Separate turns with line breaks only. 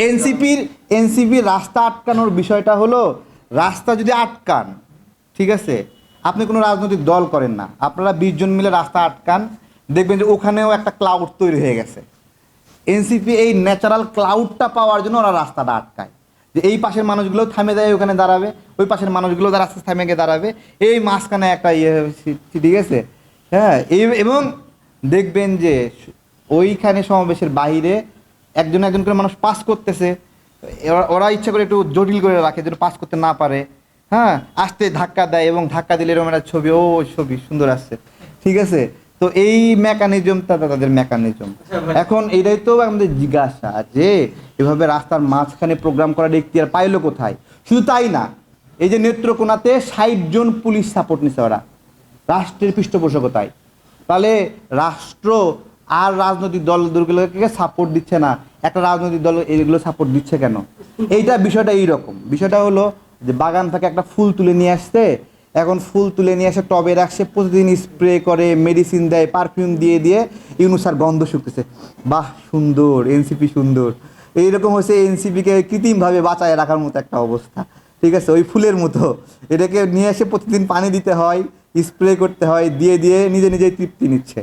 এনসিপির রাস্তা আটকানোর বিষয়টা হলো, রাস্তা যদি আটকান, ঠিক আছে, আপনি কোনো রাজনৈতিক দল করেন না, আপনারা 20 জন মিলে রাস্তা আটকান, দেখবেন যে ওখানেও একটা ক্লাউড তৈরি হয়ে গেছে। এনসিপি এই ন্যাচারাল ক্লাউডটা পাওয়ার জন্য ওরা রাস্তাটা আটকায়, যে এই পাশের মানুষগুলো থামে যায় ওখানে দাঁড়াবে, ওই পাশের মানুষগুলো রাস্তা থামে গিয়ে দাঁড়াবে, এই মাঝখানে একটা ঠিক আছে। হ্যাঁ, এবং দেখবেন যে ওইখানে সমাবেশের বাইরে একজন একজন করে মানুষ পাস করতেছে, ওরা ইচ্ছা করে একটু জটিল করে রাখে যেন পাস করতে না পারে। হ্যাঁ, আসতে ধাক্কা দেয় এবং ধাক্কা দিলে এরকম একটা ছবি, ও ছবি সুন্দর আসছে, ঠিক আছে। তো এই মেকানিজমটা তাদের মেকানিজম। এখন এটাই তো আমাদের জিজ্ঞাসা যে এভাবে রাস্তার মাঝখানে প্রোগ্রাম করার এখতিয়ার পাইলো কোথায়? শুধু তাই না, এই যে নেত্রকোনাতে 60 জন পুলিশ সাপোর্ট নিছে ওরা রাষ্ট্রের পৃষ্ঠপোষকতায়, তাহলে রাষ্ট্র আর রাজনৈতিক দলগুলোকে সাপোর্ট দিচ্ছে না, একটা রাজনৈতিক দল এগুলো সাপোর্ট দিচ্ছে কেন? এইটা বিষয়টা এইরকম। বিষয়টা হলো যে বাগান থেকে একটা ফুল তুলে নিয়ে আসছে, এখন ফুল তুলে নিয়ে এসে টবে রাখছে, প্রতিদিন স্প্রে করে, মেডিসিন দেয়, পারফিউম দিয়ে দিয়ে ইউনুসার গন্ধ শুকতেছে। বাহ, সুন্দর এনসিপি, সুন্দর। এইরকম হচ্ছে এনসিপিকে কৃত্রিমভাবে বাঁচায় রাখার মতো একটা অবস্থা, ঠিক আছে, ওই ফুলের মতো। এটাকে নিয়ে এসে প্রতিদিন পানি দিতে হয়, স্প্রে করতে হয়, দিয়ে দিয়ে নিজে নিজেই তৃপ্তি নিচ্ছে।